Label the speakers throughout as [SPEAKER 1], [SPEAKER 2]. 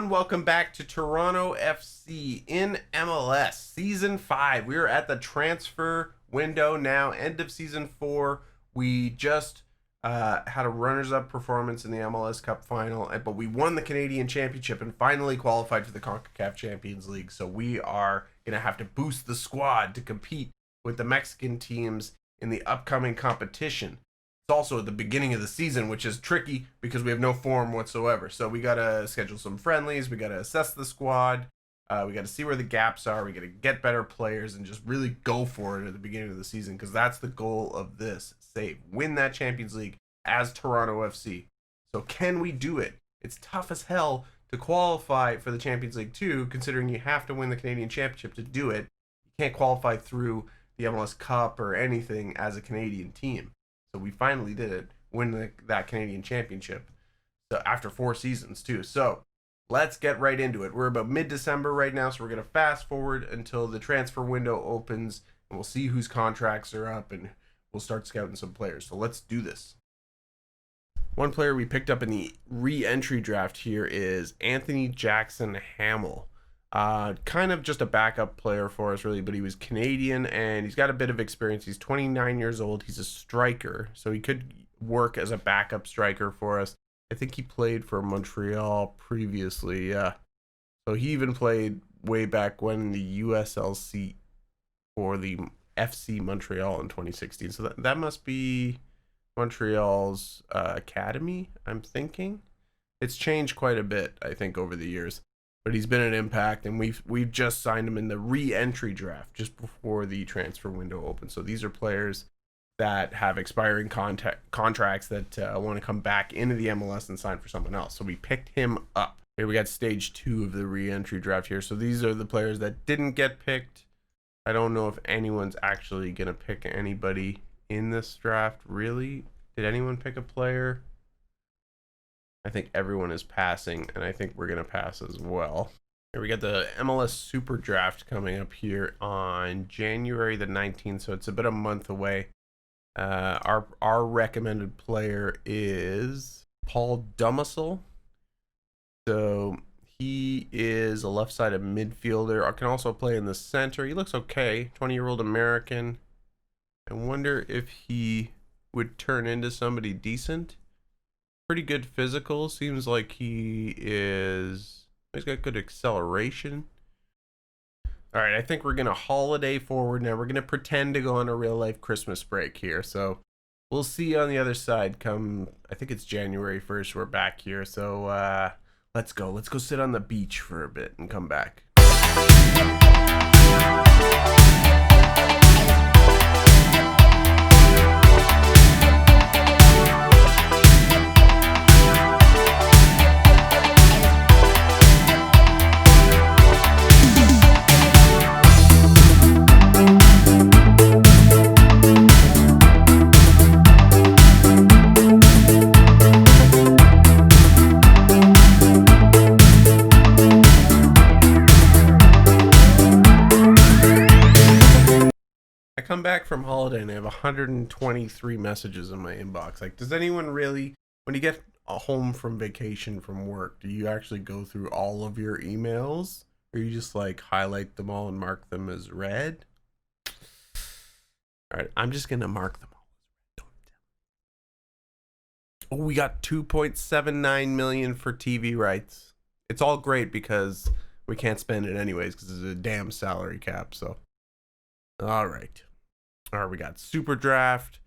[SPEAKER 1] everyone, welcome back to Toronto FC in MLS Season 5. We are at the transfer window now, end of Season 4. We just had a runners-up performance in the MLS Cup final, but we won the Canadian Championship and finally qualified for the CONCACAF Champions League. So we are going to have to boost the squad to compete with the Mexican teams in the upcoming competition. It's also at the beginning of the season, which is tricky because we have no form whatsoever. So we got to schedule some friendlies. We got to assess the squad. We got to see where the gaps are. We got to get better players and just really go for it at the beginning of the season, because that's the goal of this save. Win that Champions League as Toronto FC. So can we do it? It's tough as hell to qualify for the Champions League too, considering you have to win the Canadian Championship to do it. You can't qualify through the MLS Cup or anything as a Canadian team. So we finally did it, win that Canadian Championship. So after 4 seasons too. So let's get right into it. We're about mid-December right now, so we're going to fast forward until the transfer window opens, and we'll see whose contracts are up, and we'll start scouting some players. So let's do this. One player we picked up in the re-entry draft here is Anthony Jackson Hamill. Kind of just a backup player for us, really, but he was Canadian and he's got a bit of experience. He's 29 years old. He's a striker, so he could work as a backup striker for us. I think he played for Montreal previously, yeah. So he even played way back when the USLC for the FC Montreal in 2016. So that must be Montreal's academy, I'm thinking. It's changed quite a bit, I think, over the years. But he's been an impact, and we've just signed him in the re-entry draft just before the transfer window opens. So these are players that have expiring contracts that want to come back into the MLS and sign for someone else. So we picked him up. Here we got stage 2 of the re-entry draft here. So these are the players that didn't get picked. I don't know if anyone's actually going to pick anybody in this draft, really. Did anyone pick a player? I think everyone is passing, and I think we're going to pass as well. Here we got the MLS Superdraft coming up here on January the 19th, so it's about a month away. Our recommended player is Paul Dumasel. So he is a left-sided midfielder. I can also play in the center. He looks okay, 20-year-old American. I wonder if he would turn into somebody decent. Pretty good physical. Seems like he's got good acceleration. All right, I think we're going to holiday forward now. We're going to pretend to go on a real-life Christmas break here. So we'll see you on the other side come, I think it's January 1st. We're back here. So let's go. Let's go sit on the beach for a bit and come back. Come back from holiday and I have 123 messages in my inbox. Like, does anyone really, when you get home from vacation from work, do you actually go through all of your emails, or you just like highlight them all and mark them as read? All right, I'm just gonna mark them all. Oh, we got 2.79 million for TV rights. It's all great because we can't spend it anyways because it's a damn salary cap. So all right. All right, we got Superdraft,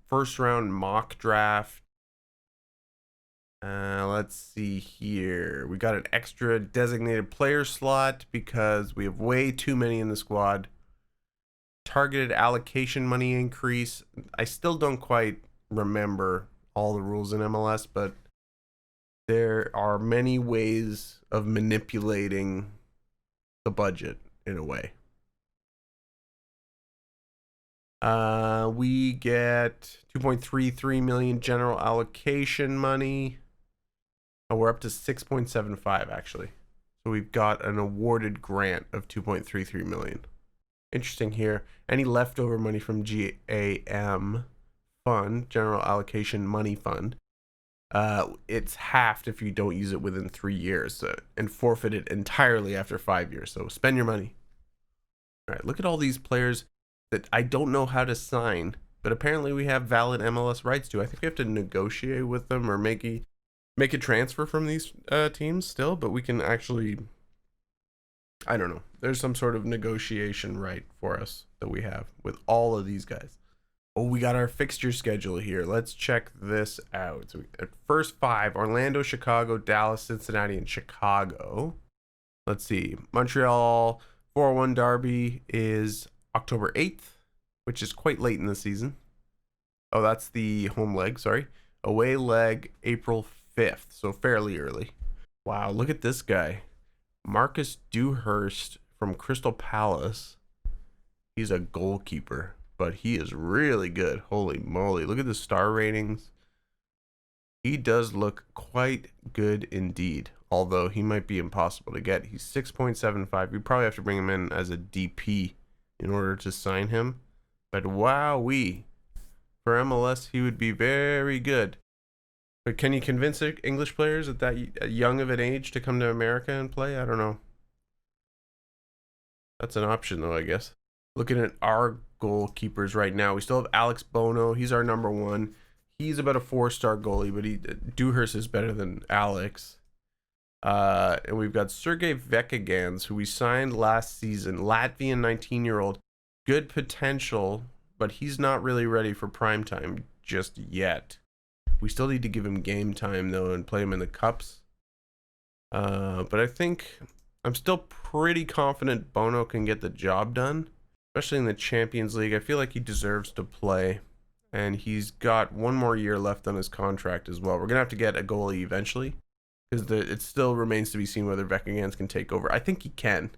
[SPEAKER 1] first round mock draft. Let's see here. We got an extra designated player slot because we have way too many in the squad. Targeted allocation money increase. I still don't quite remember all the rules in MLS, but there are many ways of manipulating the budget in a way. We get 2.33 million general allocation money. Oh, we're up to 6.75 actually. So we've got an awarded grant of 2.33 million. Interesting here. Any leftover money from GAM fund, general allocation money fund, it's halved if you don't use it within 3 years, and forfeited entirely after 5 years. So spend your money. All right, look at all these players that I don't know how to sign, but apparently we have valid MLS rights to. I think we have to negotiate with them or make a transfer from these teams still, but we can actually, I don't know. There's some sort of negotiation right for us that we have with all of these guys. Oh, we got our fixture schedule here. Let's check this out. So at first 5, Orlando, Chicago, Dallas, Cincinnati, and Chicago. Let's see. Montreal 4-1 derby is October 8th, which is quite late in the season. Oh, that's the home leg, sorry. Away leg April 5th, so fairly early. Wow, look at this guy. Marcus Dewhurst from Crystal Palace. He's a goalkeeper, but he is really good. Holy moly. Look at the star ratings. He does look quite good indeed, although he might be impossible to get. He's 6.75. We probably have to bring him in as a DP in order to sign him. But wowee. For MLS, he would be very good. But can you convince English players at that young of an age to come to America and play? I don't know. That's an option, though, I guess. Looking at our goalkeepers right now, we still have Alex Bono. He's our number 1. He's about a 4-star goalie, but Dewhurst is better than Alex. And we've got Sergei Vekagans, who we signed last season. Latvian 19-year-old. Good potential, but he's not really ready for prime time just yet. We still need to give him game time, though, and play him in the cups. But I think I'm still pretty confident Bono can get the job done, especially in the Champions League. I feel like he deserves to play, and he's got 1 more year left on his contract as well. We're going to have to get a goalie eventually, because it still remains to be seen whether Vekagans can take over. I think he can,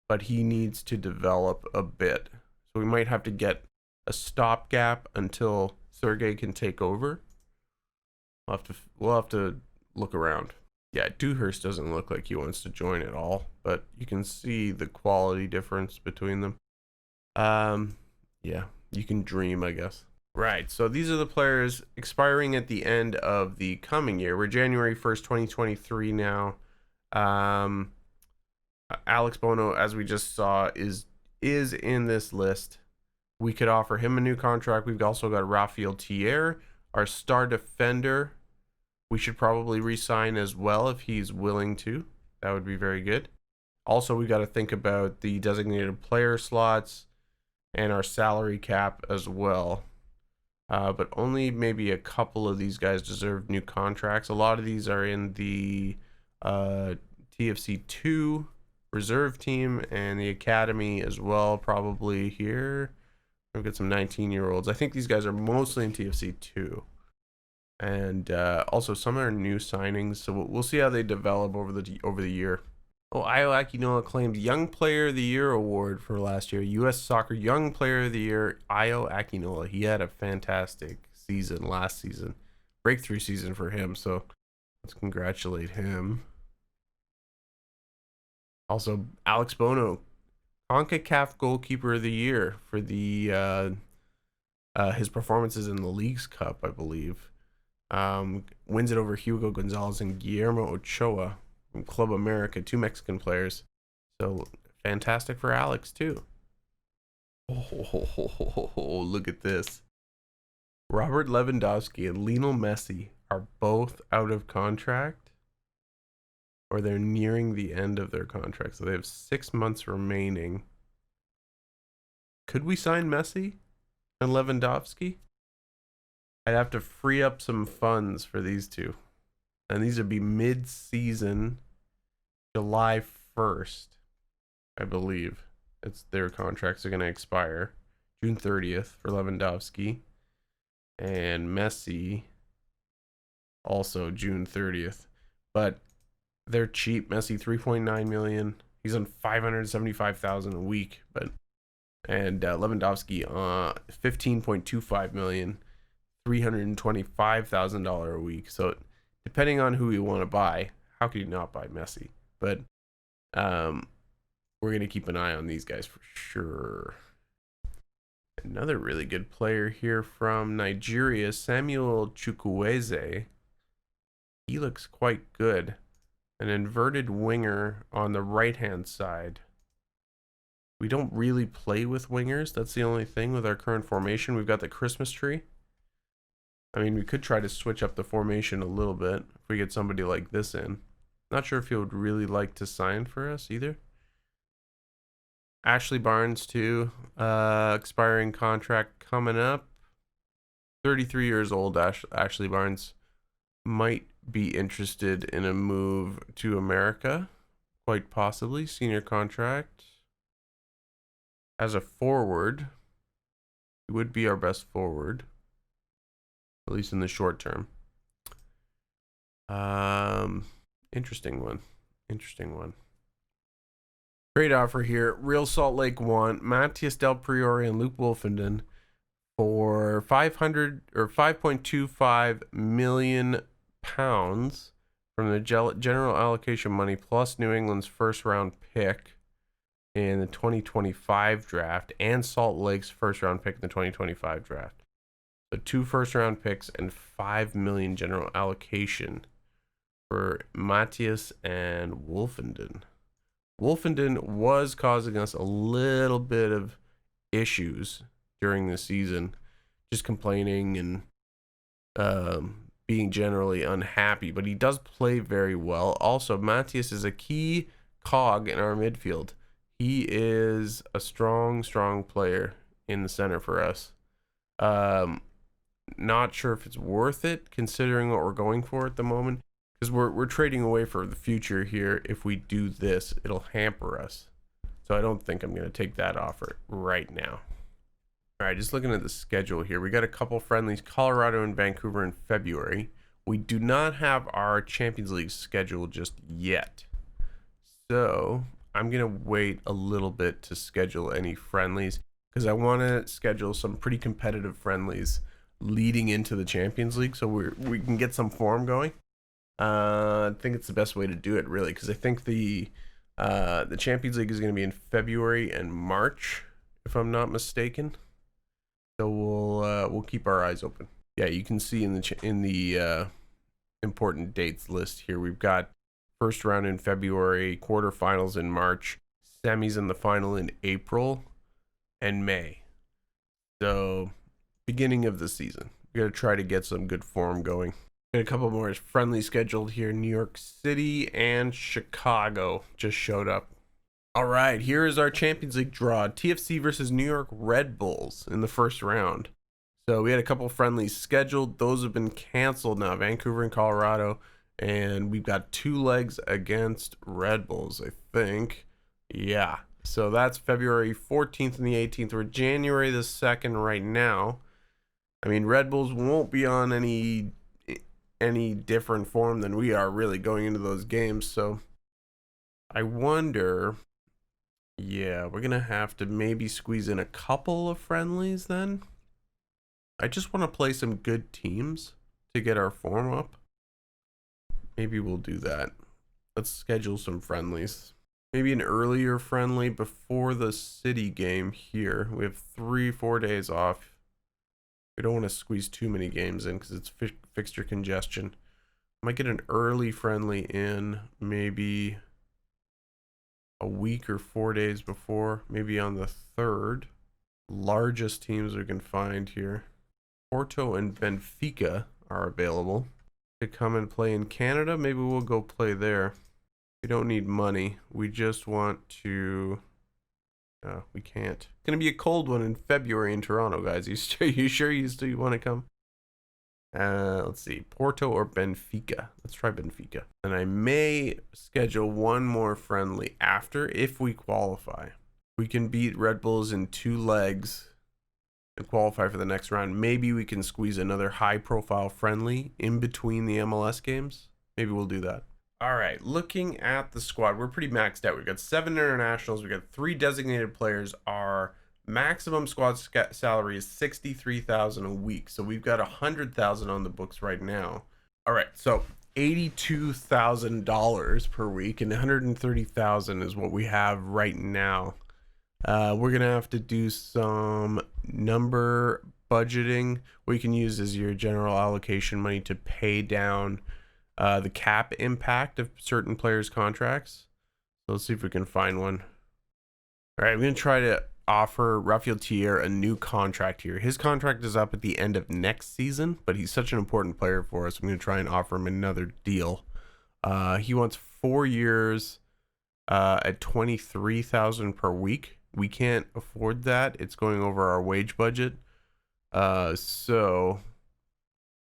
[SPEAKER 1] but he needs to develop a bit. So we might have to get a stopgap until Sergey can take over. We'll have to look around. Yeah, Dewhurst doesn't look like he wants to join at all, but you can see the quality difference between them. Yeah, you can dream, I guess. Right, so these are the players expiring at the end of the coming year. We're January 1st, 2023 now. Alex Bono, as we just saw, is in this list. We could offer him a new contract. We've also got Rafael Thier, our star defender. We should probably re-sign as well if he's willing to. That would be very good. Also, we got to think about the designated player slots and our salary cap as well. But only maybe a couple of these guys deserve new contracts. A lot of these are in the TFC2 reserve team and the academy as well, probably here. We've got some 19-year-olds. I think these guys are mostly in TFC2. And also some are new signings, so we'll see how they develop over the year. Oh, Io Aquinola claimed Young Player of the Year award for last year. U.S. Soccer Young Player of the Year, Io Aquinola. He had a fantastic season last season. Breakthrough season for him, so let's congratulate him. Also, Alex Bono, CONCACAF Goalkeeper of the Year for the his performances in the Leagues Cup, I believe. Wins it over Hugo Gonzalez and Guillermo Ochoa from Club America, 2 Mexican players. So fantastic for Alex too. Oh, look at this. Robert Lewandowski and Lionel Messi are both out of contract, or they're nearing the end of their contract. So they have 6 months remaining. Could we sign Messi and Lewandowski? I'd have to free up some funds for these two. And these would be mid-season, July 1st, I believe. Their contracts are going to expire. June 30th for Lewandowski. And Messi, also June 30th. But they're cheap. Messi, $3.9 million. He's on $575,000 a week. And Lewandowski, $15.25 million. $325,000 a week. So depending on who you want to buy, how could you not buy Messi? But we're going to keep an eye on these guys for sure. Another really good player here from Nigeria, Samuel Chukwueze. He looks quite good. An inverted winger on the right-hand side. We don't really play with wingers. That's the only thing with our current formation. We've got the Christmas tree. I mean, we could try to switch up the formation a little bit if we get somebody like this in. Not sure if he would really like to sign for us either. Ashley Barnes too. Expiring contract coming up. 33 years old, Ashley Barnes might be interested in a move to America. Quite possibly. Senior contract. As a forward, he would be our best forward. At least in the short term. Interesting one. Interesting one. Great offer here. Real Salt Lake want Matthias Del Priore and Luke Wolfenden for 500 or 5.25 million pounds from the general allocation money plus New England's first round pick in the 2025 draft and Salt Lake's first round pick in the 2025 draft. So 2 first round picks and 5 million general allocation for Matthias and Wolfenden. Wolfenden was causing us a little bit of issues during the season, just complaining and being generally unhappy, but he does play very well. Also, Matthias is a key cog in our midfield. He is a strong player in the center for us. Not sure if it's worth it considering what we're going for at the moment, because we're trading away for the future here. If we do this, it'll hamper us. So I don't think I'm going to take that offer right now. All right, just looking at the schedule here. We got a couple friendlies, Colorado and Vancouver in February. We do not have our Champions League schedule just yet. So I'm going to wait a little bit to schedule any friendlies because I want to schedule some pretty competitive friendlies leading into the Champions League so we can get some form going. I think it's the best way to do it, really, because I think the Champions League is going to be in February and March, if I'm not mistaken. So we'll keep our eyes open. Yeah, you can see in the important dates list here, we've got first round in February, quarterfinals in March, semis and the final in April and May. So beginning of the season, we got to try to get some good form going. Got a couple more friendly scheduled here. New York City and Chicago just showed up. All right, here is our Champions League draw. TFC versus New York Red Bulls in the first round. So we had a couple friendlies scheduled. Those have been canceled now. Vancouver and Colorado. And we've got 2 legs against Red Bulls, I think. Yeah. So that's February 14th and the 18th. We're January the 2nd right now. I mean, Red Bulls won't be on any different form than we are really going into those games. So I wonder, yeah, we're going to have to maybe squeeze in a couple of friendlies then. I just want to play some good teams to get our form up. Maybe we'll do that. Let's schedule some friendlies. Maybe an earlier friendly before the City game here. We have 3-4 days off. We don't want to squeeze too many games in because it's fixture congestion. Might get an early friendly in maybe a week or 4 days before, maybe on the 3rd. Largest teams we can find here. Porto and Benfica are available to come and play in Canada. Maybe we'll go play there. We don't need money. We just want to... No, we can't. It's going to be a cold one in February in Toronto, guys. You sure you still want to come? Let's see. Porto or Benfica. Let's try Benfica. And I may schedule one more friendly after if we qualify. We can beat Red Bulls in 2 legs and qualify for the next round. Maybe we can squeeze another high-profile friendly in between the MLS games. Maybe we'll do that. All right, looking at the squad, we're pretty maxed out. We've got 7 internationals. We've got 3 designated players. Our maximum squad salary is $63,000 a week. So we've got $100,000 on the books right now. All right, so $82,000 per week and $130,000 is what we have right now. We're gonna have to do some number budgeting. What you can use is your general allocation money to pay down the cap impact of certain players' contracts. So let's see if we can find one. All right, I'm going to try to offer Rafael Thier a new contract here. His contract is up at the end of next season, but he's such an important player for us. I'm going to try and offer him another deal. He wants 4 years at $23,000 per week. We can't afford that. It's going over our wage budget. So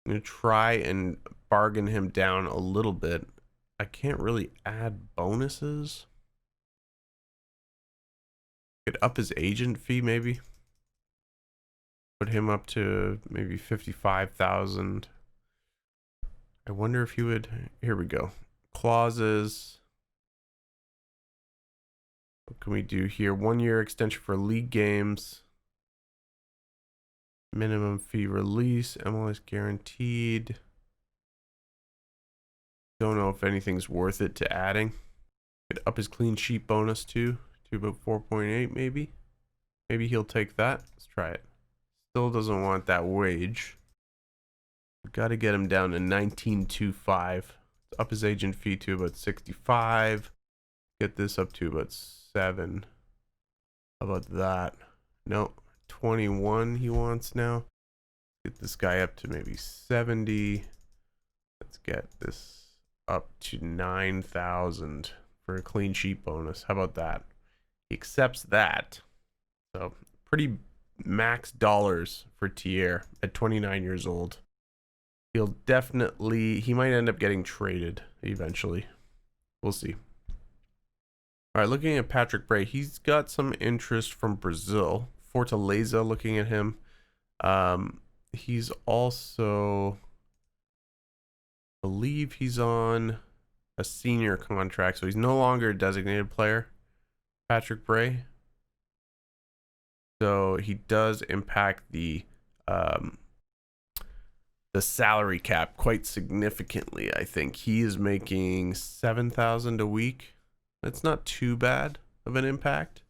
[SPEAKER 1] I'm going to try and bargain him down a little bit. I can't really add bonuses. Could up his agent fee maybe. Put him up to maybe 55,000. I wonder if he would. Here we go. Clauses. What can we do here? 1 year extension for league games. Minimum fee release. MLS guaranteed. Don't know if anything's worth it to adding. Could up his clean sheet bonus too. To about 4.8 maybe. Maybe he'll take that. Let's try it. Still doesn't want that wage. We've got to get him down to 19.25. Up his agent fee to about 65. Get this up to about 7. How about that? No, 21 he wants now. Get this guy up to maybe 70. Let's get this up to 9,000 for a clean sheet bonus. How about that? He accepts that. So pretty max dollars for Thier at 29 years old. He might end up getting traded eventually. We'll see. All right, looking at Patrick Bray, he's got some interest from Brazil. Fortaleza looking at him. He's also, I believe he's on a senior contract, so he's no longer a designated player. Patrick Bray. So he does impact the salary cap quite significantly. I think he is making 7,000 a week. That's not too bad of an impact,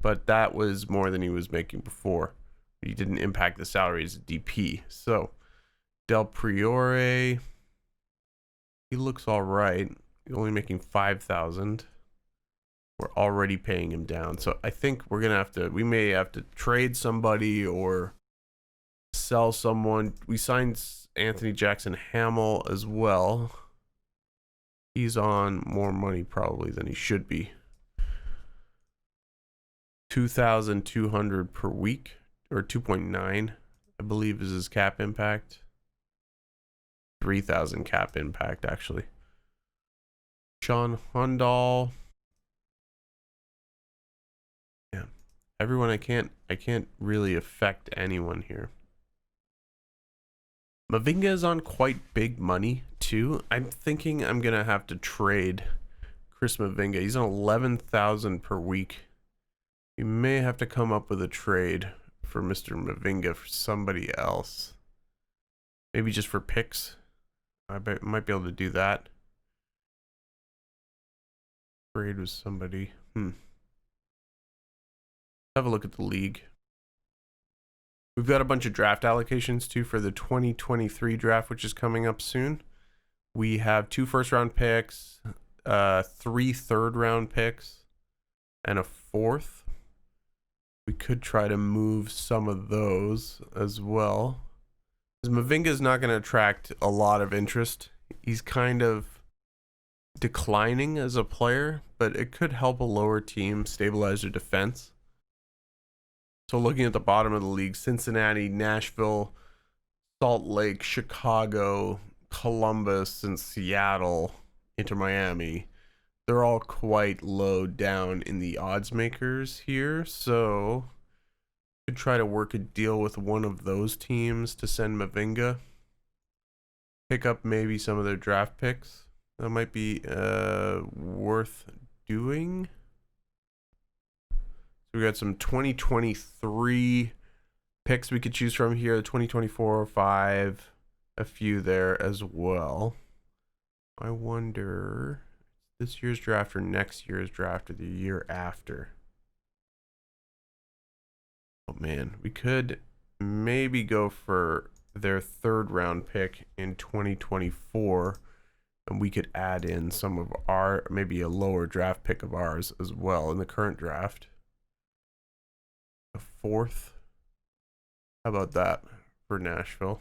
[SPEAKER 1] but that was more than he was making before. He didn't impact the salary as a DP. So Del Priore, he looks all right. He's only making 5,000. We're already paying him down. So I think we may have to trade somebody or sell someone. We signed Anthony Jackson Hamill as well. He's on more money probably than he should be. 2,200 per week, or 2.9, I believe is his cap impact. 3,000 cap impact actually. Sean Hundal. Yeah. Everyone I can't really affect anyone here. Mavinga is on quite big money too. I'm thinking I'm gonna have to trade Chris Mavinga. He's on 11,000 per week. We may have to come up with a trade for Mr. Mavinga for somebody else. Maybe just for picks. I might be able to do that. Trade with somebody. Have a look at the league. We've got a bunch of draft allocations too for the 2023 draft, which is coming up soon. We have 2 first-round picks, 3 third-round picks, and a 4th. We could try to move some of those as well. Because Mavinga is not going to attract a lot of interest. He's kind of declining as a player, but it could help a lower team stabilize their defense. So looking at the bottom of the league, Cincinnati, Nashville, Salt Lake, Chicago, Columbus, and Seattle, Inter Miami, they're all quite low down in the odds makers here. So could try to work a deal with one of those teams to send Mavinga. Pick up maybe some of their draft picks. That might be worth doing. We got some 2023 picks we could choose from here. The 2024, 5, a few there as well. I wonder this year's draft or next year's draft or the year after. Oh man, we could maybe go for their 3rd round pick in 2024 And we could add in some of our, maybe a lower draft pick of ours as well in the current draft. A 4th. How about that for Nashville?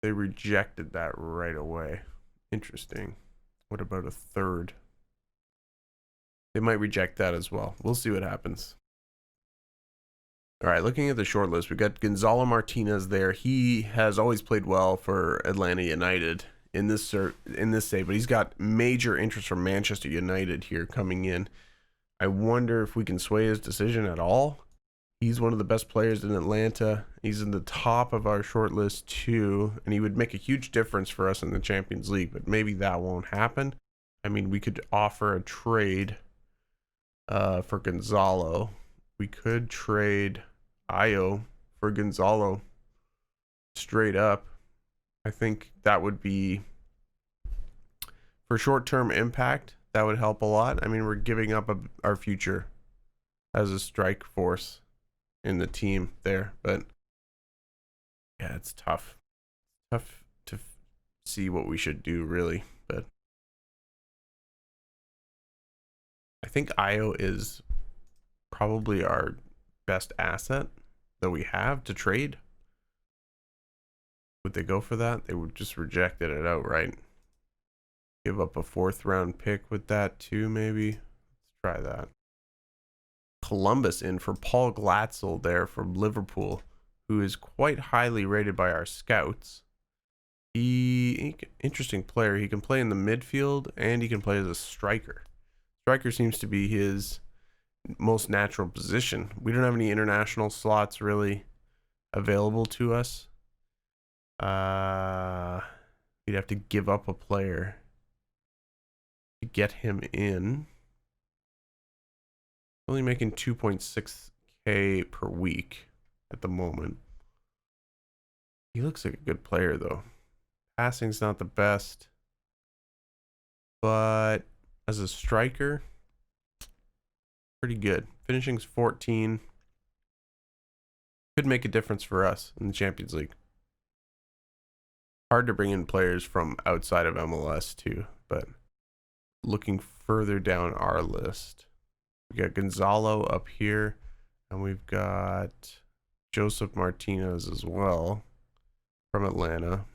[SPEAKER 1] They rejected that right away. Interesting. What about a 3rd? They might reject that as well. We'll see what happens. All right, looking at the short list, we got Gonzalo Martinez there. He has always played well for Atlanta United in this save, but he's got major interest from Manchester United here coming in. I wonder if we can sway his decision at all. He's one of the best players in Atlanta. He's in the top of our short list too, and he would make a huge difference for us in the Champions League, but maybe that won't happen. I mean, we could offer a trade for Gonzalo. We could trade Io for Gonzalo straight up. I think that would be, for short-term impact, that would help a lot. I mean, we're giving up our future as a strike force in the team there, but yeah, it's tough to see what we should do, really. But I think Io is probably our best asset that we have to trade. Would they go for that? They would just rejected it outright. Give up a 4th round pick with that too, maybe. Let's try that. Columbus in for Paul Glatzel there from Liverpool, who is quite highly rated by our scouts. Interesting player. He can play in the midfield and he can play as a striker. Striker seems to be his most natural position. We don't have any international slots really available to us. We'd have to give up a player to get him in. Only making 2.6k per week at the moment. He looks like a good player though. Passing's not the best, but as a striker, pretty good. Finishing's 14. Could make a difference for us in the Champions League. Hard to bring in players from outside of MLS too, but looking further down our list, we got Gonzalo up here, and we've got Joseph Martinez as well from Atlanta.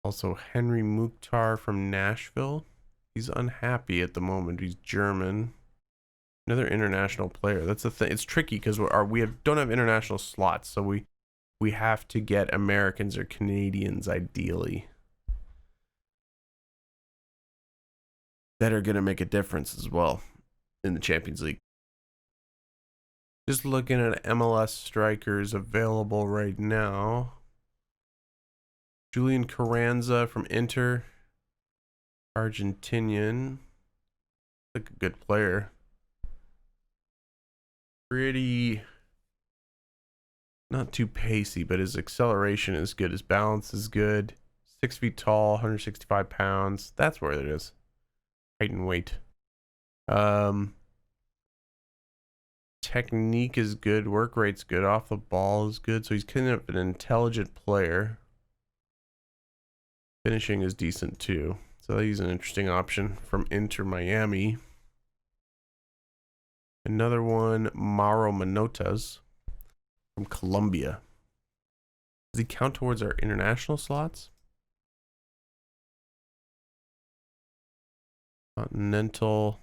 [SPEAKER 1] Also Henry Mukhtar from Nashville. He's unhappy at the moment. He's German. Another international player. That's the thing. It's tricky because don't have international slots, so we have to get Americans or Canadians ideally that are going to make a difference as well in the Champions League. Just looking at MLS strikers available right now. Julian Carranza from Inter, Argentinian. Like a good player. Pretty, not too pacey, but his acceleration is good. His balance is good. 6 feet tall, 165 pounds. That's where it is. Height and weight. Technique is good. Work rate's good. Off the ball is good. So he's kind of an intelligent player. Finishing is decent too. So he's an interesting option from Inter Miami. Another one, Mauro Manotas from Colombia. Does he count towards our international slots? Continental.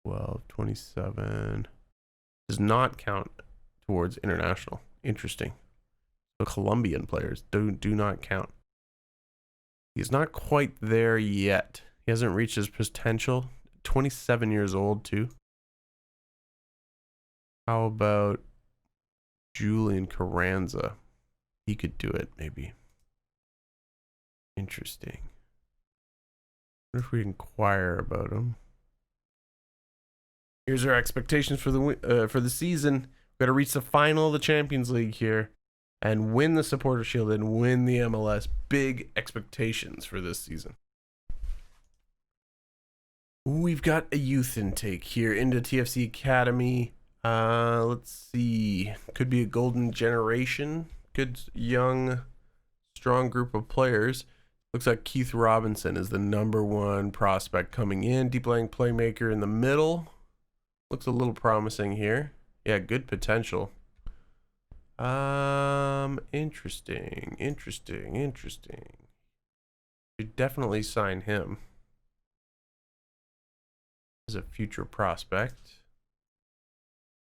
[SPEAKER 1] 12, 27. Does not count towards international. Interesting. So Colombian players do not count. He's not quite there yet. He hasn't reached his potential. 27 years old too. How about Julian Carranza? He could do it maybe. Interesting. What if we inquire about him? Here's our expectations for the season. We've got to reach the final of the Champions League here and win the Supporter Shield and win the MLS. Big expectations for this season. We've got a youth intake here into TFC Academy. Let's see. Could be a golden generation. Good young, strong group of players. Looks like Keith Robinson is the #1 prospect coming in. Deep lying playmaker in the middle. Looks a little promising here. Yeah, good potential. Interesting. Should definitely sign him as a future prospect.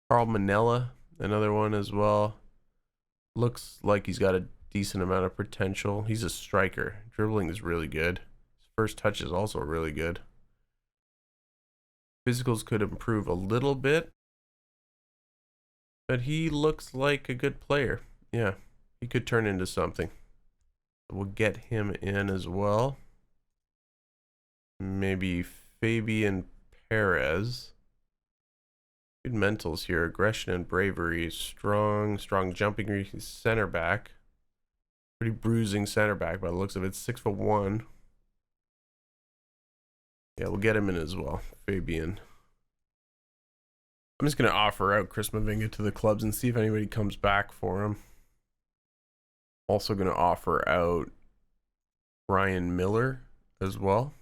[SPEAKER 1] Carl Manella, another one as well. Looks like he's got a decent amount of potential. He's a striker. Dribbling is really good. His first touch is also really good. Physicals could improve a little bit, but he looks like a good player. Yeah, he could turn into something. We'll get him in as well. Maybe Fabian Perez. Good mentals here. Aggression and bravery. Strong jumping center back. Pretty bruising center back by the looks of it. 6'1". Yeah, we'll get him in as well. Fabian. I'm just going to offer out Chris Mavinga to the clubs and see if anybody comes back for him. Also going to offer out Brian Miller as well.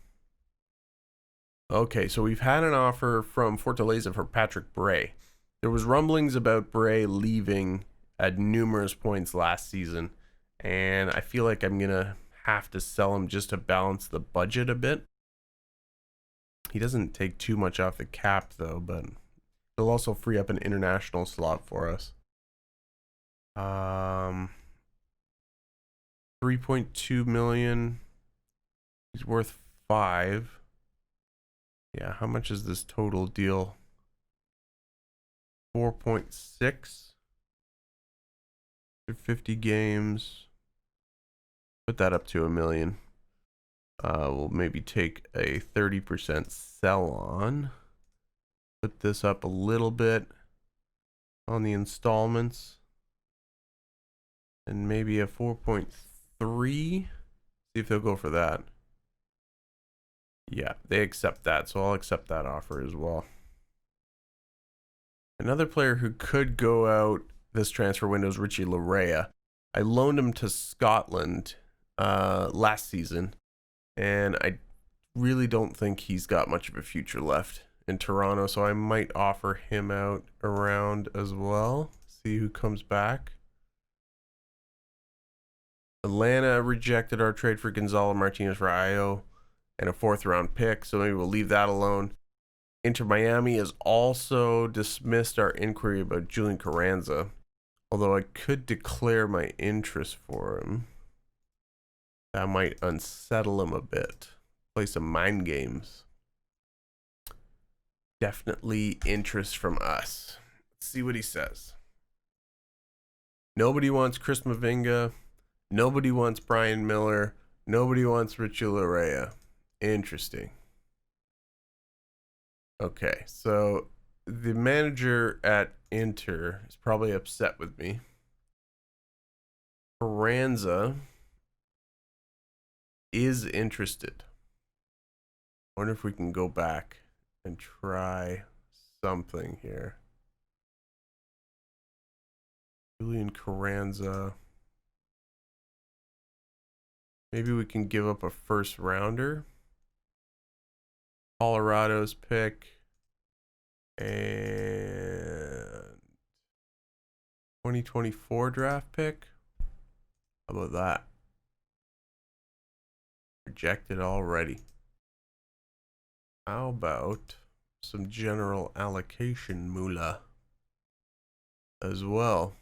[SPEAKER 1] Okay, so we've had an offer from Fortaleza for Patrick Bray. There was rumblings about Bray leaving at numerous points last season, and I feel like I'm going to have to sell him just to balance the budget a bit. He doesn't take too much off the cap, though, but it'll also free up an international slot for us. 3.2 million. He's worth 5. Yeah, how much is this total deal? 4.6. 50 games. Put that up to $1 million. We'll maybe take a 30% sell on. Put this up a little bit on the installments. And maybe a 4.3. See if they'll go for that. Yeah, they accept that, so I'll accept that offer as well. Another player who could go out this transfer window is Richie Larea. I loaned him to Scotland last season, and I really don't think he's got much of a future left in Toronto, so I might offer him out around as well. See who comes back. Atlanta rejected our trade for Gonzalo Martinez for Io and a 4th-round pick, so maybe we'll leave that alone. Inter Miami has also dismissed our inquiry about Julian Carranza, although I could declare my interest for him. That might unsettle him a bit. Play some mind games. Definitely interest from us. Let's see what he says. Nobody wants Chris Mavinga. Nobody wants Brian Miller. Nobody wants Richie Larea. Interesting. Okay, so the manager at Inter is probably upset with me. Carranza is interested. I wonder if we can go back and try something here. Julian Carranza. Maybe we can give up a 1st rounder. Colorado's pick. And 2024 draft pick. How about that? Rejected already. How about some general allocation moolah as well?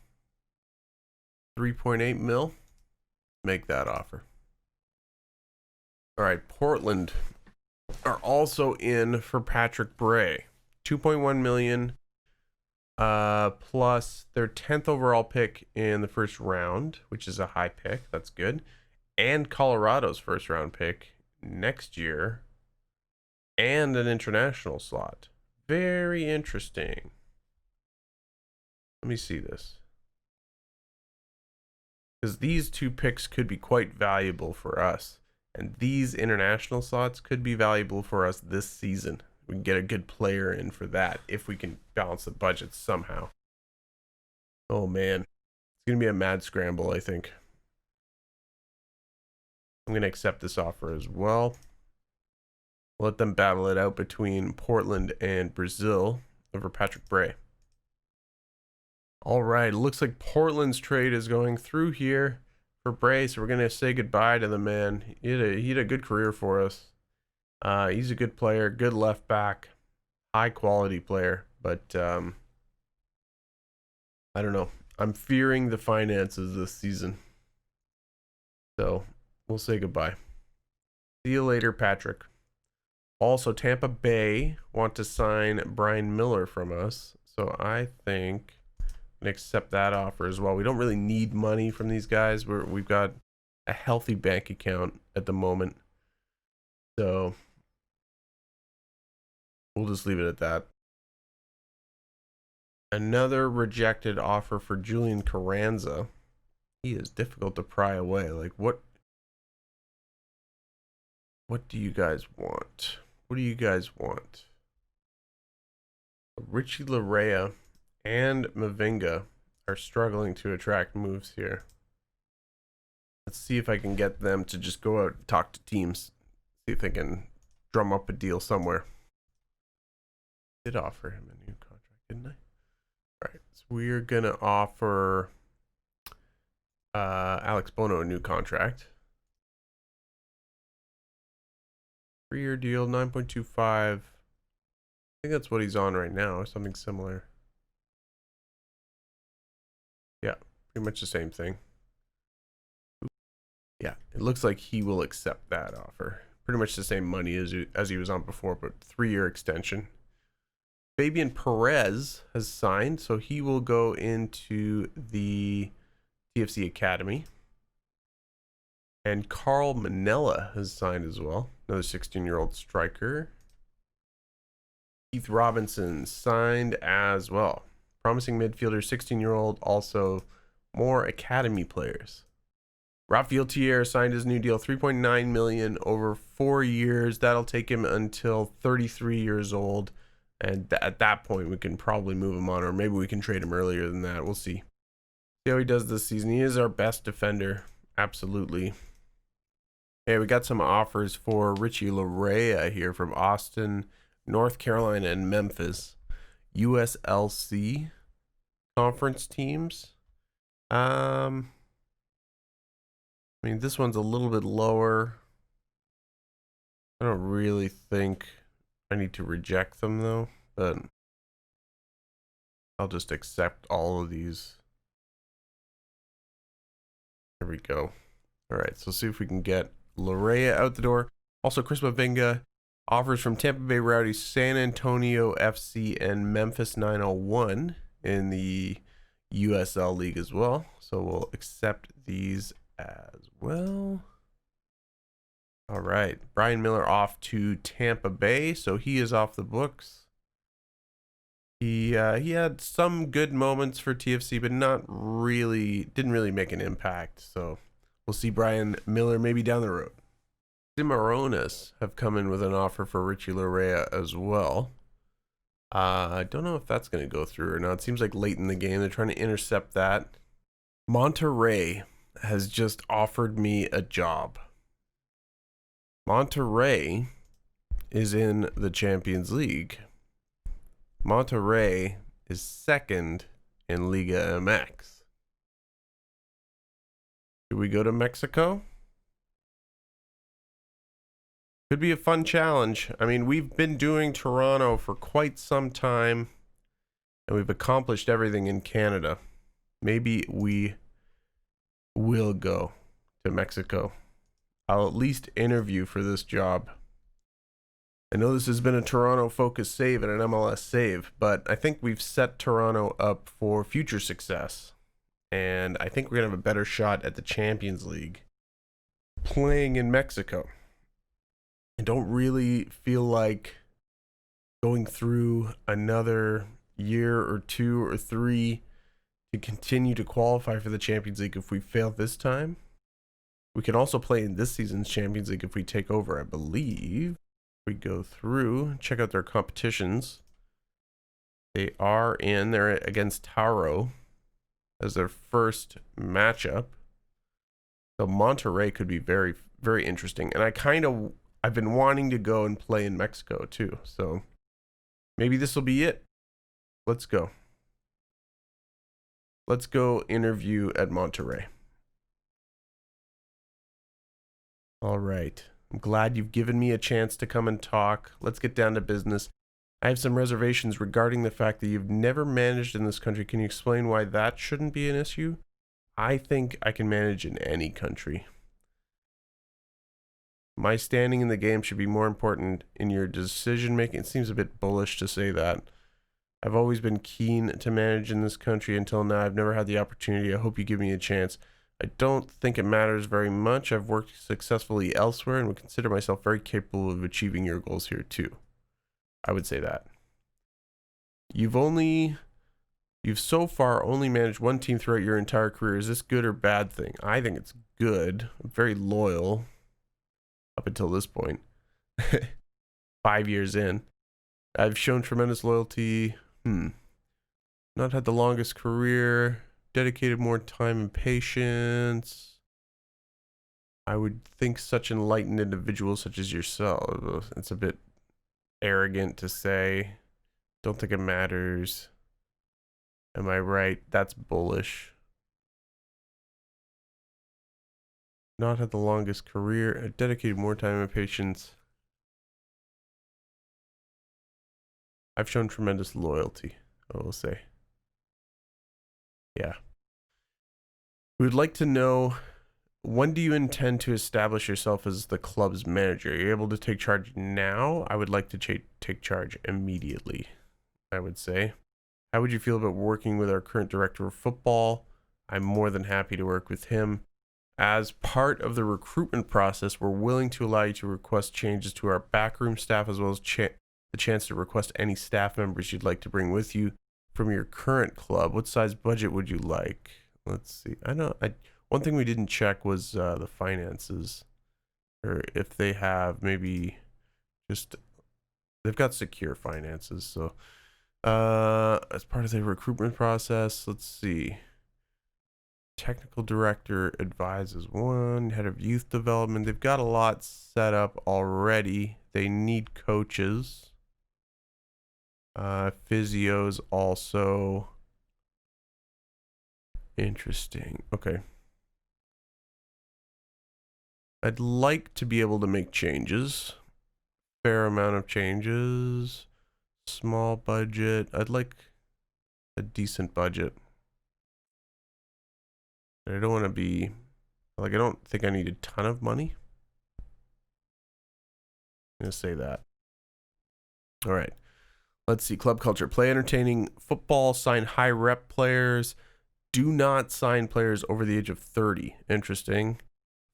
[SPEAKER 1] 3.8 mil. Make that offer. All right, Portland are also in for Patrick Bray. 2.1 million plus their 10th overall pick in the 1st round, which is a high pick. That's good. And Colorado's 1st round pick next year. And an international slot. Very interesting. Let me see this. Because these 2 picks could be quite valuable for us. And these international slots could be valuable for us this season. We can get a good player in for that if we can balance the budget somehow. Oh man, it's gonna be a mad scramble, I think. I'm gonna accept this offer as well. Let them battle it out between Portland and Brazil over Patrick Bray. All right, it looks like Portland's trade is going through here for Bray, so we're gonna say goodbye to the man. He had a good career for us. He's a good player, good left back, high quality player, but I don't know. I'm fearing the finances this season. So we'll say goodbye. See you later, Patrick. Also, Tampa Bay want to sign Brian Miller from us. So I think I'm gonna accept that offer as well. We don't really need money from these guys. We've got a healthy bank account at the moment. So we'll just leave it at that. Another rejected offer for Julian Carranza. He is difficult to pry away. Like, what do you guys want? What do you guys want? Richie Larea and Mavinga are struggling to attract moves here. Let's see if I can get them to just go out and talk to teams. See if they can drum up a deal somewhere. Did offer him a new contract, didn't I? All right, so we're gonna offer Alex Bono a new contract. 3-year deal, 9.25. I think that's what he's on right now, or something similar. Yeah, pretty much the same thing. Yeah, it looks like he will accept that offer. Pretty much the same money as he was on before, but 3-year extension. Fabian Perez has signed, so he will go into the TFC Academy. And Carl Manella has signed as well, another 16-year-old striker. Keith Robinson signed as well. Promising midfielder, 16-year-old, also more academy players. Rafael Thier signed his new deal, $3.9 million over 4 years. That'll take him until 33 years old. And at that point, we can probably move him on, or maybe we can trade him earlier than that. We'll see. See how he does this season. He is our best defender. Absolutely. Okay, we got some offers for Richie Larea here from Austin, North Carolina, and Memphis. USLC conference teams. I mean, this one's a little bit lower. I don't really think I need to reject them though, but I'll just accept all of these. There we go. All right, so see if we can get Larea out the door. Also, Chris Mavinga, offers from Tampa Bay Rowdies, San Antonio FC, and Memphis 901 in the USL League as well. So we'll accept these as well. All right, Brian Miller off to Tampa Bay, so he is off the books. He had some good moments for TFC, but didn't really make an impact. So we'll see Brian Miller maybe down the road. Cimarrones have come in with an offer for Richie Larea as well. I don't know if that's going to go through or not. It seems like late in the game they're trying to intercept that. Monterrey has just offered me a job. Monterrey is in the Champions League. Monterrey is second in Liga MX. Should we go to Mexico? Could be a fun challenge. I mean, we've been doing Toronto for quite some time, and we've accomplished everything in Canada. Maybe we will go to Mexico. I'll at least interview for this job. I know this has been a Toronto focused save and an MLS save, but I think we've set Toronto up for future success. And I think we're going to have a better shot at the Champions League playing in Mexico. I don't really feel like going through another year or 2 or 3 to continue to qualify for the Champions League if we fail this time. We can also play in this season's Champions League if we take over, I believe. We go through, check out their competitions. They're against Taro as their first matchup. So Monterrey could be very, very interesting. And I've been wanting to go and play in Mexico too. So maybe this will be it. Let's go. Let's go interview at Monterrey. All right. I'm glad you've given me a chance to come and talk. Let's get down to business. I have some reservations regarding the fact that you've never managed in this country. Can you explain why that shouldn't be an issue? I think I can manage in any country. My standing in the game should be more important in your decision making. It seems a bit bullish to say that. I've always been keen to manage in this country until now. I've never had the opportunity. I hope you give me a chance. I don't think it matters very much. I've worked successfully elsewhere and would consider myself very capable of achieving your goals here too. I would say that. You've so far only managed one team throughout your entire career. Is this good or bad thing? I think it's good. I'm very loyal up until this point. 5 years in. I've shown tremendous loyalty. Not had the longest career. Dedicated more time and patience. I would think such enlightened individuals such as yourself. It's a bit arrogant to say. Don't think it matters. Am I right? That's bullish. Not had the longest career. I dedicated more time and patience. I've shown tremendous loyalty, I will say. Yeah. We would like to know, when do you intend to establish yourself as the club's manager? Are you able to take charge now? I would like to take charge immediately, I would say. How would you feel about working with our current director of football? I'm more than happy to work with him. As part of the recruitment process, we're willing to allow you to request changes to our backroom staff, as well as the chance to request any staff members you'd like to bring with you from your current club. What size budget would you like? Let's see. One thing we didn't check was the finances, or if they have maybe just, they've got secure finances. So as part of the recruitment process, let's see. Technical director advises one, head of youth development. They've got a lot set up already. They need coaches. Physios also. Interesting. Okay. I'd like to be able to make changes. Fair amount of changes. Small budget. I'd like a decent budget. I don't want to be, I don't think I need a ton of money. I'm going to say that. All right. Let's see. Club culture. Play entertaining football. Sign high rep players. Do not sign players over the age of 30. Interesting.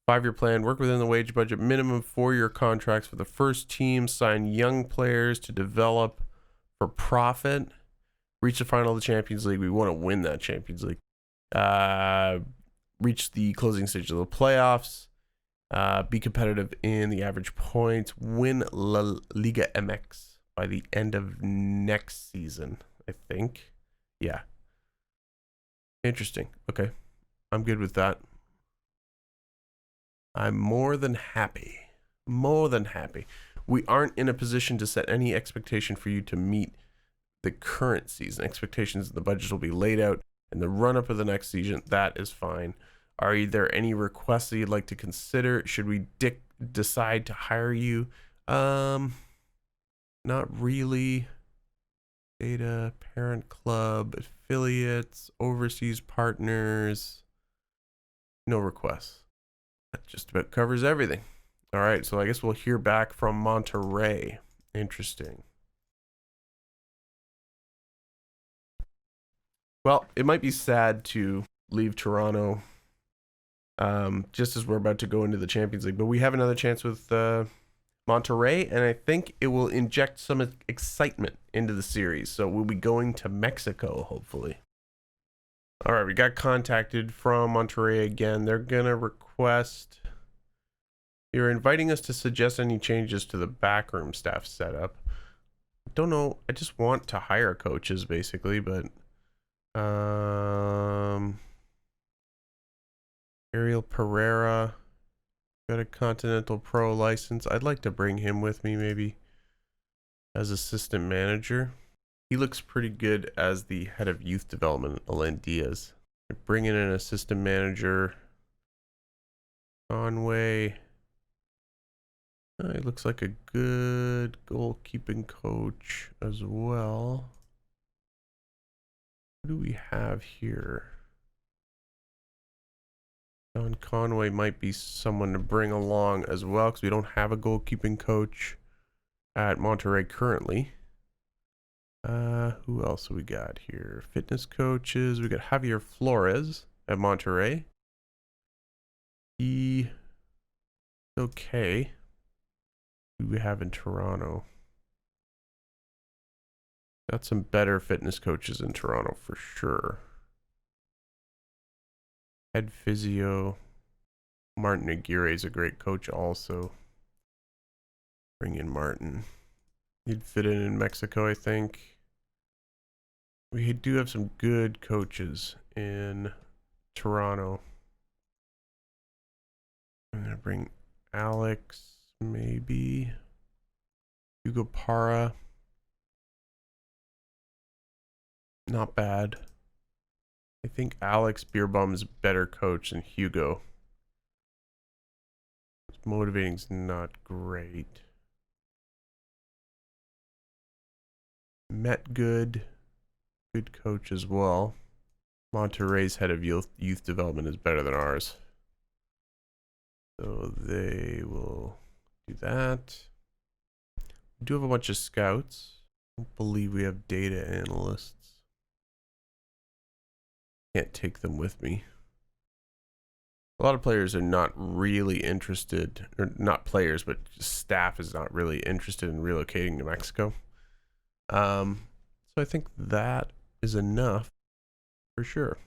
[SPEAKER 1] 5-year plan. Work within the wage budget. Minimum 4-year contracts for the first team. Sign young players to develop for profit. Reach the final of the Champions League. We want to win that Champions League. Reach the closing stage of the playoffs. Be competitive in the average points. Win La Liga MX by the end of next season, I think. Yeah. Interesting. Okay. I'm good with that. I'm more than happy. More than happy. We aren't in a position to set any expectation for you to meet the current season. Expectations of the budget will be laid out in the run-up of the next season. That is fine. Are there any requests that you'd like to consider? Should we decide to hire you? Not really. Data, parent club, affiliates, overseas partners. No requests. That just about covers everything. All right, so I guess we'll hear back from Monterrey. Interesting. Well, it might be sad to leave Toronto just as we're about to go into the Champions League, but we have another chance with Monterrey, and I think it will inject some excitement into the series. So we'll be going to Mexico, hopefully. All right, we got contacted from Monterrey again. They're going to request You're inviting us to suggest any changes to the backroom staff setup. Don't know. I just want to hire coaches basically, but Ariel Pereira got a Continental Pro license. I'd like to bring him with me maybe as assistant manager. He looks pretty good as the head of youth development, Alain Diaz. Bring in an assistant manager. Conway. He looks like a good goalkeeping coach as well. What do we have here? John Conway might be someone to bring along as well, because we don't have a goalkeeping coach at Monterrey currently. Who else we got here? Fitness coaches. We got Javier Flores at Monterrey. He okay. Who do we have in Toronto? Got some better fitness coaches in Toronto for sure. Head physio. Martin Aguirre is a great coach also. Bring in Martin. He'd fit in Mexico, I think. We do have some good coaches in Toronto. I'm gonna bring Alex, maybe. Hugo Parra. Not bad. I think Alex Beerbum's better coach than Hugo. Motivating's not great. Met good coach as well. Monterrey's head of youth development is better than ours, so they will do that. We do have a bunch of scouts. I don't believe we have data analysts. Can't take them with me. A lot of players are not really interested, or not players, but staff is not really interested in relocating to Mexico. So I think that is enough for sure.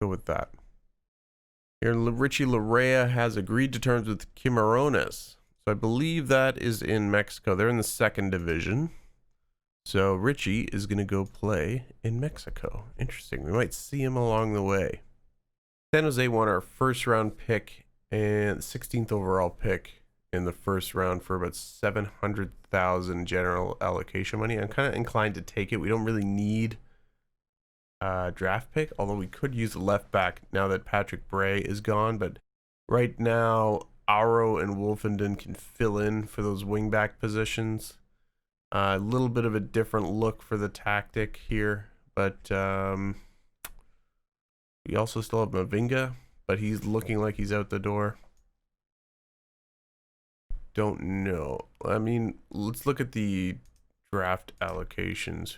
[SPEAKER 1] Go with that. Here, Richie Larea has agreed to terms with Cimarrones. So I believe that is in Mexico. They're in the second division. So Richie is going to go play in Mexico. Interesting. We might see him along the way. San Jose won our first round pick and 16th overall pick in the first round for about 700,000 general allocation money. I'm kind of inclined to take it. We don't really need a draft pick, although we could use a left back now that Patrick Bray is gone. But right now, Auro and Wolfenden can fill in for those wing back positions. A little bit of a different look for the tactic here, but we also still have Mavinga, but he's looking like he's out the door. Don't know. I mean, let's look at the draft allocations.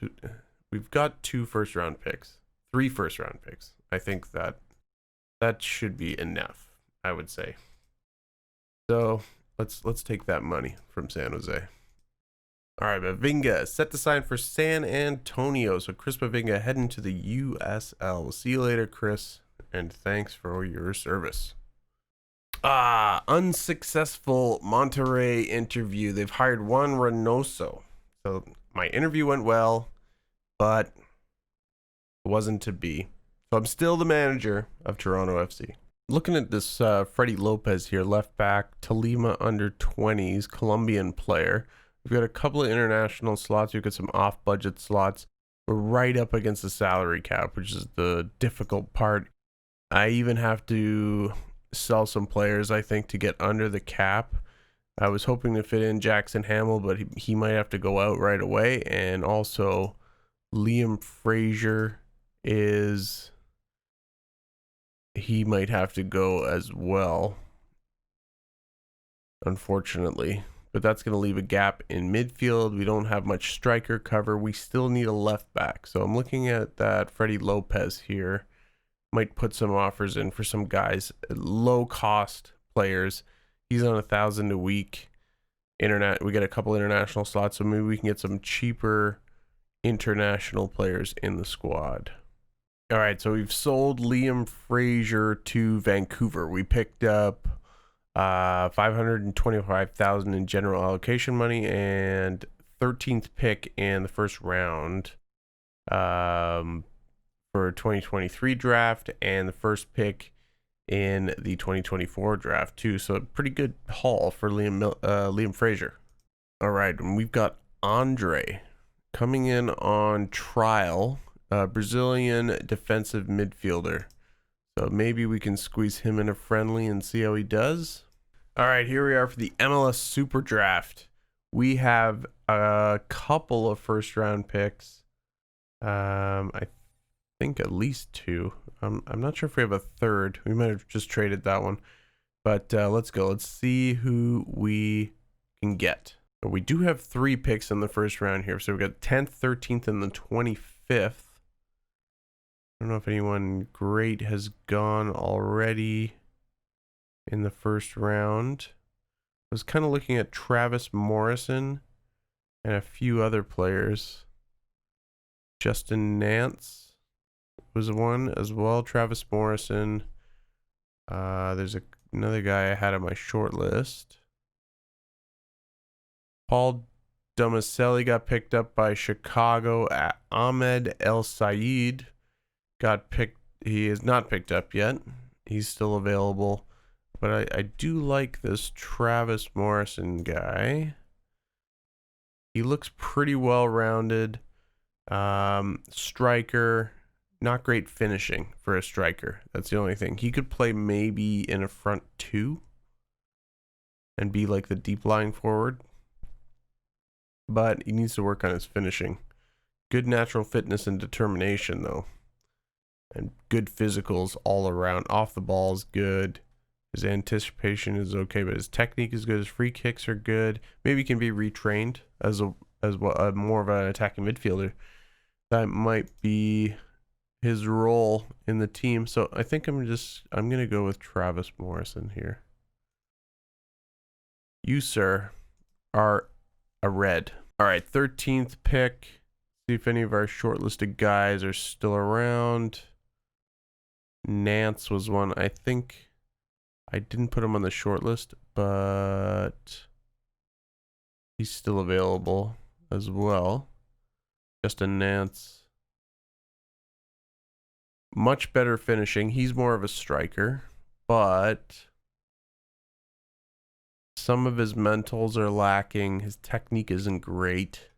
[SPEAKER 1] We've got 2 first-round picks, 3 first-round picks. I think that should be enough, I would say. So let's take that money from San Jose. All right, Mavinga set to sign for San Antonio. So Chris Mavinga heading to the USL. We'll see you later, Chris, and thanks for your service. Unsuccessful Monterrey interview. They've hired Juan Reynoso. So my interview went well, but it wasn't to be. So I'm still the manager of Toronto FC. Looking at this Freddie Lopez here, left back, Tolima under 20s, Colombian player. We've got a couple of international slots. We've got some off-budget slots. We're right up against the salary cap, which is the difficult part. I even have to sell some players, I think, to get under the cap. I was hoping to fit in Jackson Hamill, but he might have to go out right away. And also, Liam Frazier he might have to go as well, unfortunately. But that's going to leave a gap in midfield. We don't have much striker cover. We still need a left back. So I'm looking at that Freddie Lopez here. Might put some offers in for some guys, low cost players. He's on 1,000 a week. We get a couple international slots, so maybe we can get some cheaper international players in the squad. All right, so we've sold Liam Frazier to Vancouver. We picked up $525,000 in general allocation money, and 13th pick in the first round for 2023 draft, and the first pick in the 2024 draft too. So a pretty good haul for Liam Fraser. All right, and we've got Andre coming in on trial, Brazilian defensive midfielder. So maybe we can squeeze him in a friendly and see how he does. All right, here we are for the MLS Superdraft. We have a couple of first round picks. I think at least two. I'm not sure if we have a third. We might have just traded that one. But let's go. Let's see who we can get. We do have 3 picks in the first round here. So we've got 10th, 13th, and the 25th. I don't know if anyone great has gone already in the first round. I was kind of looking at Travis Morrison and a few other players. Justin Nance was one as well. Travis Morrison. There's another guy I had on my short list. Paul Domaselli got picked up by Chicago. Ahmed El Sayed got picked. He is not picked up yet. He's still available. But I do like this Travis Morrison guy. He looks pretty well-rounded. Striker. Not great finishing for a striker. That's the only thing. He could play maybe in a front 2 and be like the deep lying forward. But he needs to work on his finishing. Good natural fitness and determination, though. And good physicals all around. Off the ball is good. His anticipation is okay, but his technique is good. His free kicks are good. Maybe he can be retrained as more of an attacking midfielder. That might be his role in the team. So I think I'm gonna go with Travis Morrison here. You, sir, are a red. All right, 13th pick. See if any of our shortlisted guys are still around. Nance was one. I think I didn't put him on the short list, but he's still available as well. Justin Nance. Much better finishing. He's more of a striker, but some of his mentals are lacking. His technique isn't great.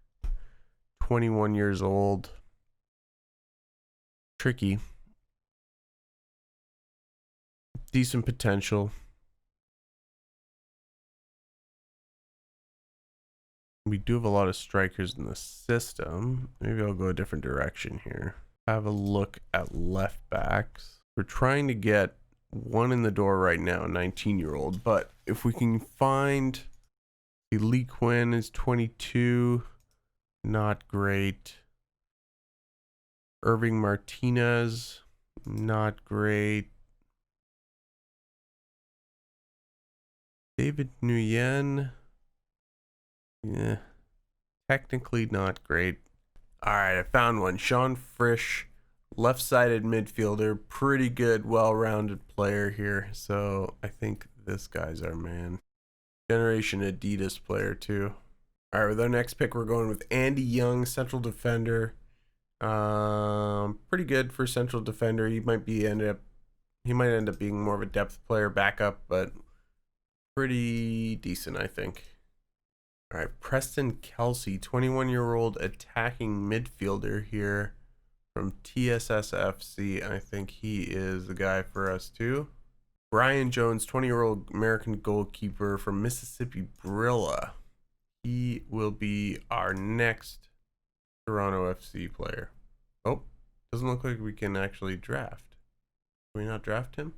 [SPEAKER 1] 21 years old. Tricky. Decent potential. We do have a lot of strikers in the system. Maybe I'll go a different direction here. Have a look at left backs. We're trying to get one in the door right now, a 19-year-old. But if we can find Lee Quinn is 22, not great. Irving Martinez, not great. David Nguyen, yeah, technically not great. All right, I found one. Sean Frisch, left-sided midfielder, pretty good, well-rounded player here. So I think this guy's our man. Generation Adidas player too. All right, with our next pick, we're going with Andy Young, central defender. Pretty good for central defender. He might end up being more of a depth player, backup, but pretty decent, I think. All right, Preston Kelsey, 21-year-old attacking midfielder here from TSSFC. I think he is the guy for us too. Brian Jones, 20-year-old American goalkeeper from Mississippi Brilla. He will be our next Toronto FC player. Oh, doesn't look like we can actually draft. Can we not draft him?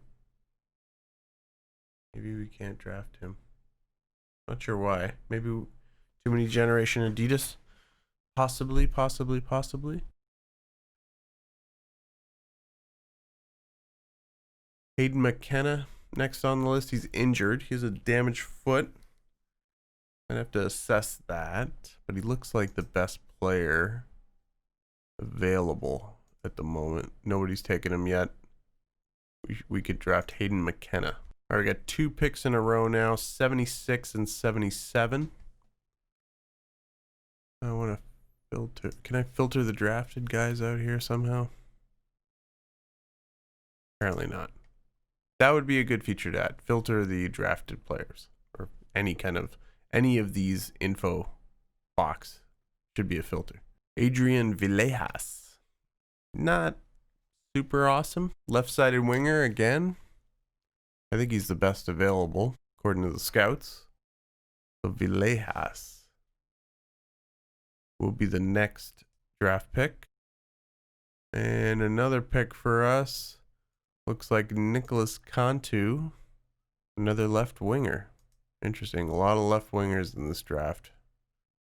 [SPEAKER 1] Maybe we can't draft him. Not sure why. Maybe too many Generation Adidas. Possibly. Hayden McKenna, next on the list. He's injured. He has a damaged foot. I'd have to assess that. But he looks like the best player available at the moment. Nobody's taken him yet. We could draft Hayden McKenna. All right, we got 2 picks in a row now, 76 and 77. I want to filter. Can I filter the drafted guys out here somehow? Apparently not. That would be a good feature to add. Filter the drafted players, or any of these info box should be a filter. Adrian Villejas, not super awesome. Left-sided winger again. I think he's the best available according to the scouts. So Villejas will be the next draft pick. And another pick for us looks like Nicholas Cantu, another left winger. Interesting. A lot of left wingers in this draft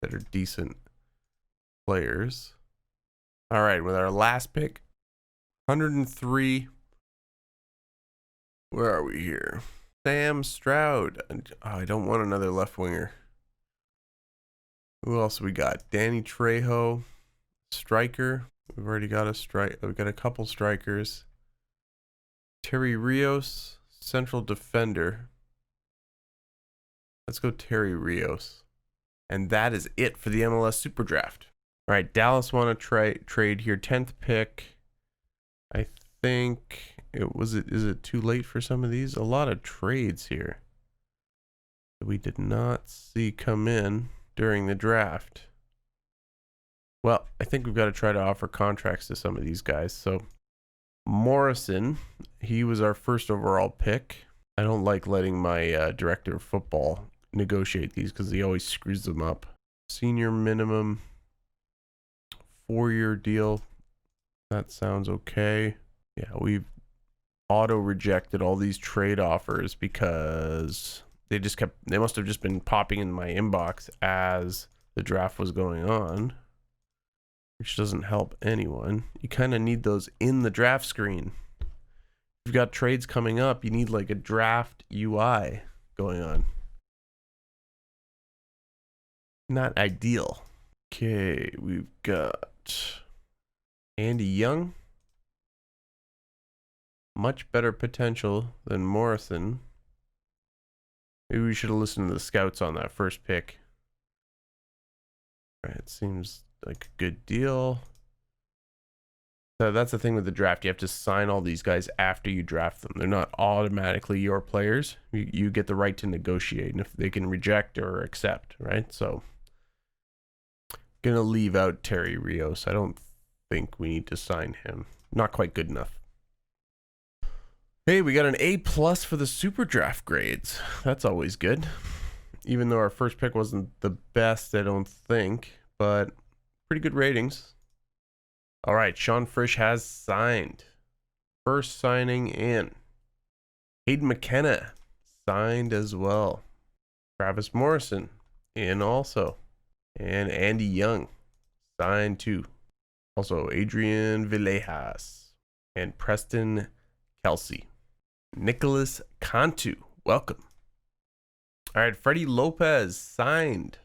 [SPEAKER 1] that are decent players. All right, with our last pick, 103. Where are we here? Sam Stroud. Oh, I don't want another left winger. Who else we got? Danny Trejo, striker. We've already got a strike. We've got a couple strikers. Terry Rios, central defender. Let's go Terry Rios. And that is it for the MLS Superdraft. All right, Dallas want to trade here. 10th pick. I think is it too late for some of these? A lot of trades here that we did not see come in during the draft. Well, I think we've got to try to offer contracts to some of these guys. So Morrison, he was our first overall pick. I don't like letting my director of football negotiate these because he always screws them up. Senior minimum, 4-year deal. That sounds okay. Yeah, we've auto rejected all these trade offers because they must have just been popping in my inbox as the draft was going on, which doesn't help anyone. You kind of need those in the draft screen. If you've got trades coming up, you need like a draft UI going on. Not ideal. Okay, we've got Andy Young. Much better potential than Morrison. Maybe we should have listened to the scouts on that first pick. All right, it seems like a good deal. So that's the thing with the draft. You have to sign all these guys after you draft them. They're not automatically your players. You get the right to negotiate, and if they can reject or accept, right? So, gonna leave out Terry Rios. I don't think we need to sign him. Not quite good enough. Hey, we got an A+ for the Superdraft grades. That's always good. Even though our first pick wasn't the best, I don't think, but pretty good ratings. All right, Sean Frisch has signed. First signing in. Hayden McKenna signed as well. Travis Morrison in also. And Andy Young signed too. Also Adrian Villejas and Preston Kelsey. Nicholas Cantu, welcome. All right, Freddie Lopez signed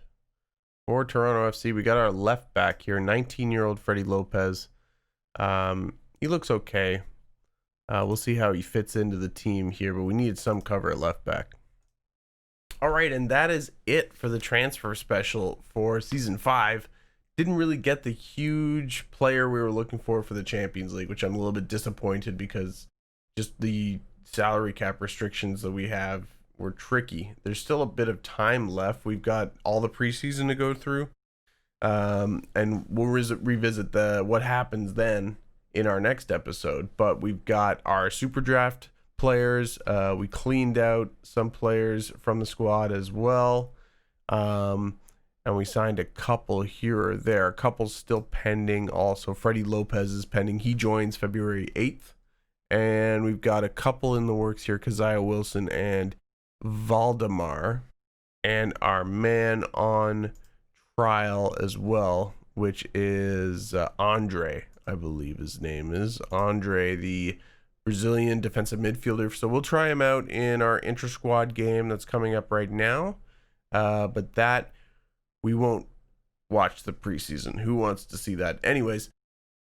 [SPEAKER 1] for Toronto FC. We got our left back here, 19-year-old Freddie Lopez. He looks okay. We'll see how he fits into the team here, but we needed some cover at left back. All right, and that is it for the transfer special for Season 5. Didn't really get the huge player we were looking for the Champions League, which I'm a little bit disappointed because just the salary cap restrictions that we have were tricky. There's still a bit of time left. We've got all the preseason to go through, and we'll revisit what happens then in our next episode. But we've got our Superdraft players. We cleaned out some players from the squad as well, and we signed a couple here or there. A couple still pending. Also, Freddie Lopez is pending. He joins February 8th. And we've got a couple in the works here, Keziah Wilson and Valdemar. And our man on trial as well, which is Andre, I believe his name is. Andre, the Brazilian defensive midfielder. So we'll try him out in our inter-squad game that's coming up right now. But that, we won't watch the preseason. Who wants to see that? Anyways,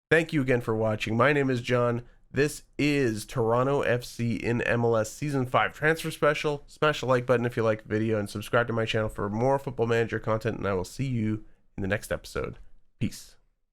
[SPEAKER 1] thank you again for watching. My name is John. This is Toronto FC in MLS Season 5 Transfer Special. Smash the like button if you like the video and subscribe to my channel for more Football Manager content, and I will see you in the next episode. Peace.